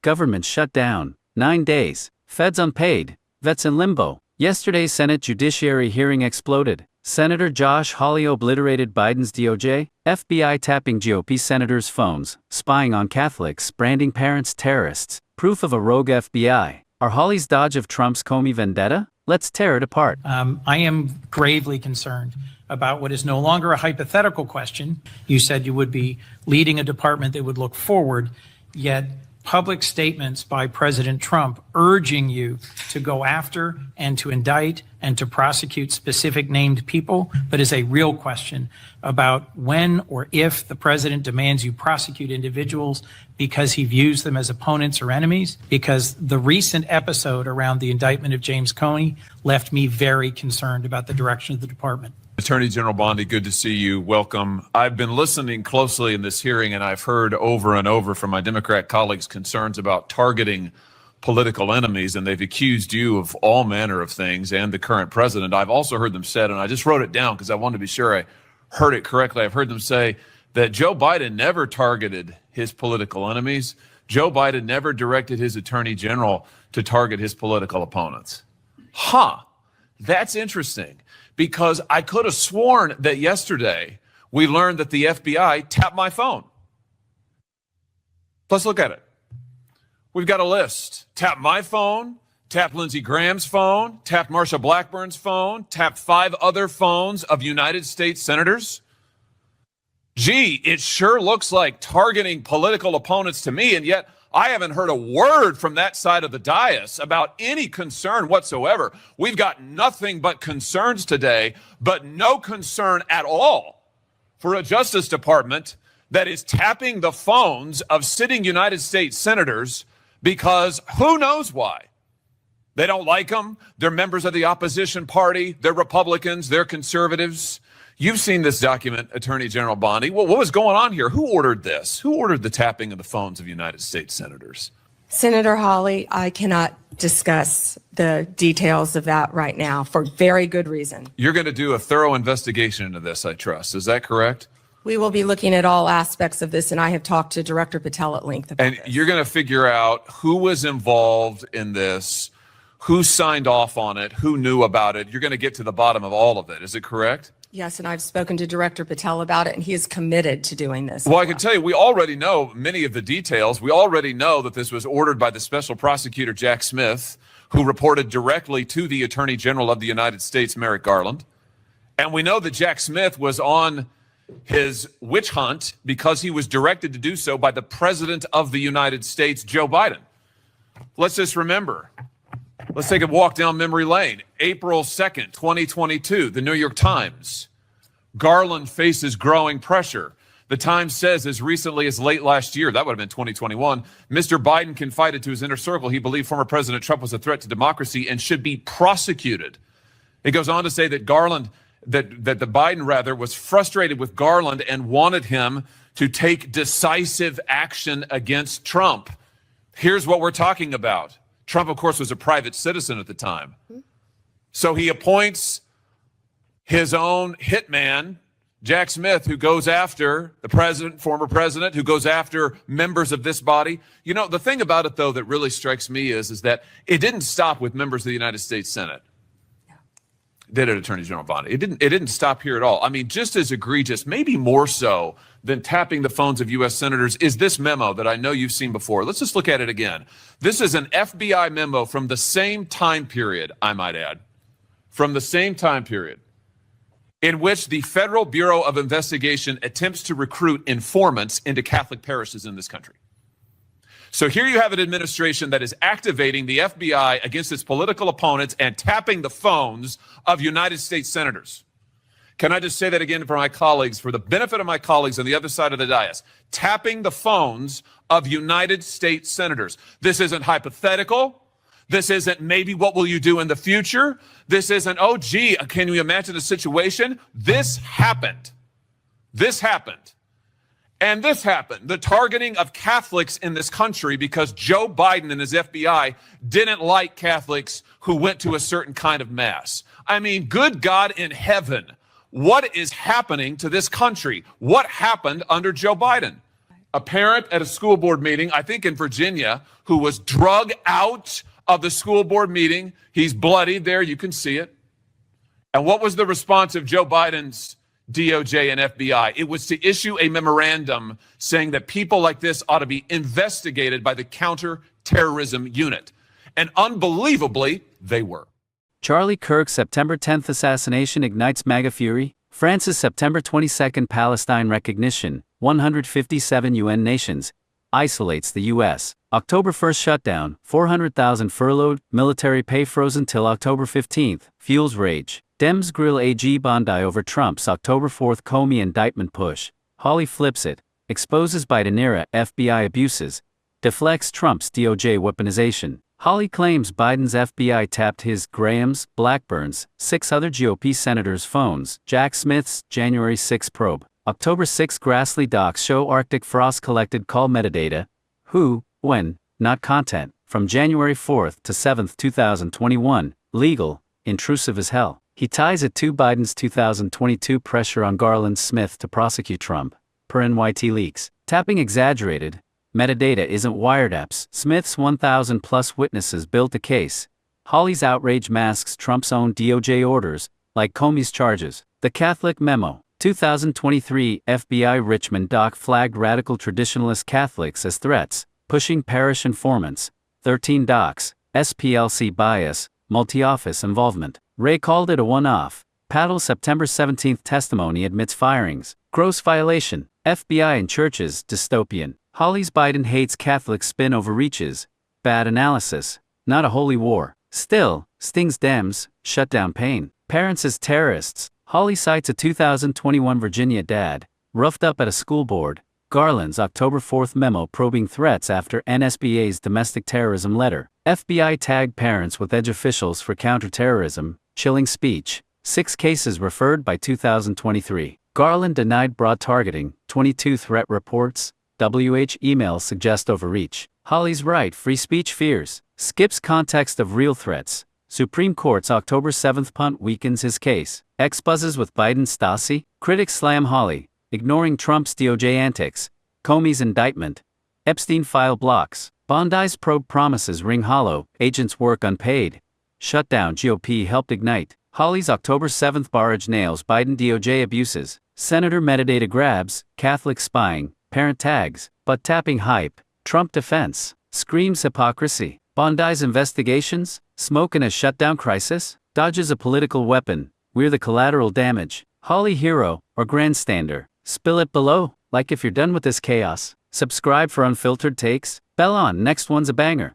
government shut down, 9 days, feds unpaid, vets in limbo. Yesterday's Senate Judiciary hearing exploded. Senator Josh Hawley obliterated Biden's DOJ, FBI tapping GOP senators' phones, spying on Catholics, branding parents terrorists, proof of a rogue FBI. Are Hawley's dodge of Trump's Comey vendetta? Let's tear it apart. I am gravely concerned about what is no longer a hypothetical question. You said you would be leading a department that would look forward, yet public statements by President Trump urging you to go after and to indict and to prosecute specific named people, but is a real question about when or if the president demands you prosecute individuals because he views them as opponents or enemies, because the recent episode around the indictment of James Comey left me very concerned about the direction of the department. Attorney General Bondi, good to see you. Welcome. I've been listening closely in this hearing, and I've heard over and over from my Democrat colleagues concerns about targeting political enemies, and they've accused you of all manner of things and the current president. I've also heard them said, and I just wrote it down because I wanted to be sure I heard it correctly. I've heard them say that Joe Biden never targeted his political enemies. Joe Biden never directed his attorney general to target his political opponents. That's interesting. Because I could have sworn that yesterday we learned that the FBI tapped my phone. Let's look at it. We've got a list. Tapped my phone, tapped Lindsey Graham's phone, tapped Marsha Blackburn's phone, tapped 5 other phones of United States senators. Gee, it sure looks like targeting political opponents to me, and yet I haven't heard a word from that side of the dais about any concern whatsoever. We've got nothing but concerns today, but no concern at all for a Justice Department that is tapping the phones of sitting United States senators because who knows why. They don't like them. They're members of the opposition party. They're Republicans. They're conservatives. You've seen this document, Attorney General Bondi. Well, what was going on here? Who ordered this? Who ordered the tapping of the phones of United States senators? Senator Hawley, I cannot discuss the details of that right now for very good reason. You're going to do a thorough investigation into this, I trust. Is that correct? We will be looking at all aspects of this, and I have talked to Director Patel at length about And this. you're going to figure out who was involved in this, who signed off on it, who knew about it. You're going to get to the bottom of all of it. Is it correct? Yes, and I've spoken to Director Patel about it, and he is committed to doing this. Well, I can tell you, we already know many of the details. We already know that this was ordered by the special prosecutor, Jack Smith, who reported directly to the Attorney General of the United States, Merrick Garland. And we know that Jack Smith was on his witch hunt because he was directed to do so by the President of the United States, Joe Biden. Let's just remember. Let's take a walk down memory lane. April 2nd, 2022, the New York Times. Garland faces growing pressure. The Times says as recently as late last year, that would have been 2021, Mr. Biden confided to his inner circle he believed former President Trump was a threat to democracy and should be prosecuted. It goes on to say that the Biden was frustrated with Garland and wanted him to take decisive action against Trump. Here's what we're talking about. Trump, of course, was a private citizen at the time. So he appoints his own hitman, Jack Smith, who goes after the president, former president, who goes after members of this body. You know, the thing about it, though, that really strikes me is that it didn't stop with members of the United States Senate. Did it, Attorney General Bondi? It didn't stop here at all. I mean, just as egregious, maybe more so than tapping the phones of U.S. senators, is this memo that I know you've seen before. Let's just look at it again. This is an FBI memo from the same time period, I might add, from the same time period in which the Federal Bureau of Investigation attempts to recruit informants into Catholic parishes in this country. So here you have an administration that is activating the FBI against its political opponents and tapping the phones of United States senators. Can I just say that again for my colleagues, for the benefit of my colleagues on the other side of the dais? Tapping the phones of United States senators. This isn't hypothetical. This isn't maybe what will you do in the future. This isn't, oh, gee, can you imagine a situation? This happened. This happened. And this happened, the targeting of Catholics in this country because Joe Biden and his FBI didn't like Catholics who went to a certain kind of mass. I mean, good God in heaven, what is happening to this country? What happened under Joe Biden? a parent at a school board meeting, I think in Virginia, who was drug out of the school board meeting. He's bloodied there. You can see it. And what was the response of Joe Biden's DOJ and FBI? It was to issue a memorandum saying that people like this ought to be investigated by the counterterrorism unit. And unbelievably, they were. Charlie Kirk's September 10th assassination ignites MAGA fury. France's September 22nd Palestine recognition, 157 UN nations, isolates the U.S. October 1st shutdown, 400,000 furloughed, military pay frozen till October 15th, fuels rage. Dems grill AG Bondi over Trump's October 4th Comey indictment push. Hawley flips it, exposes Biden-era FBI abuses, deflects Trump's DOJ weaponization. Hawley claims Biden's FBI tapped his, Graham's, Blackburn's, 6 other GOP senators' phones. Jack Smith's January 6 probe. October 6 Grassley docs show Arctic frost collected call metadata. Who, when, not content. From January 4th to 7th, 2021. Legal, intrusive as hell. He ties it to Biden's 2022 pressure on Garland Smith to prosecute Trump. Per NYT leaks. Tapping exaggerated. Metadata isn't wiretaps. Smith's 1,000-plus witnesses built a case. Hawley's outrage masks Trump's own DOJ orders, like Comey's charges. The Catholic Memo. 2023 FBI Richmond doc flagged radical traditionalist Catholics as threats, pushing parish informants. 13 docs. SPLC bias, multi-office involvement. Ray called it a one-off. Paddle September 17 testimony admits firings. Gross violation. FBI in churches, dystopian. Hawley's Biden hates Catholic spin overreaches. Bad analysis. Not a holy war. Still, stings Dems, shutdown pain. Parents as terrorists. Hawley cites a 2021 Virginia dad, roughed up at a school board. Garland's October 4th memo probing threats after NSBA's domestic terrorism letter. FBI tagged parents with edge officials for counterterrorism, chilling speech. 6 cases referred by 2023. Garland denied broad targeting. 22 threat reports. WH emails suggest overreach. Hawley's right free speech fears. Skips context of real threats. Supreme Court's October 7th punt weakens his case. X buzzes with Biden Stasi. Critics slam Hawley, ignoring Trump's DOJ antics. Comey's indictment. Epstein file blocks. Bondi's probe promises ring hollow. Agents work unpaid. Shutdown GOP helped ignite. Hawley's October 7th barrage nails Biden DOJ abuses. Senator metadata grabs. Catholic spying. Parent tags. But tapping hype. Trump defense. Screams hypocrisy. Bondi's investigations. Smoke in a shutdown crisis. Dodges a political weapon. We're the collateral damage. Hawley hero or grandstander. Spill it below. Like if you're done with this chaos. Subscribe for unfiltered takes. Bell on, next one's a banger.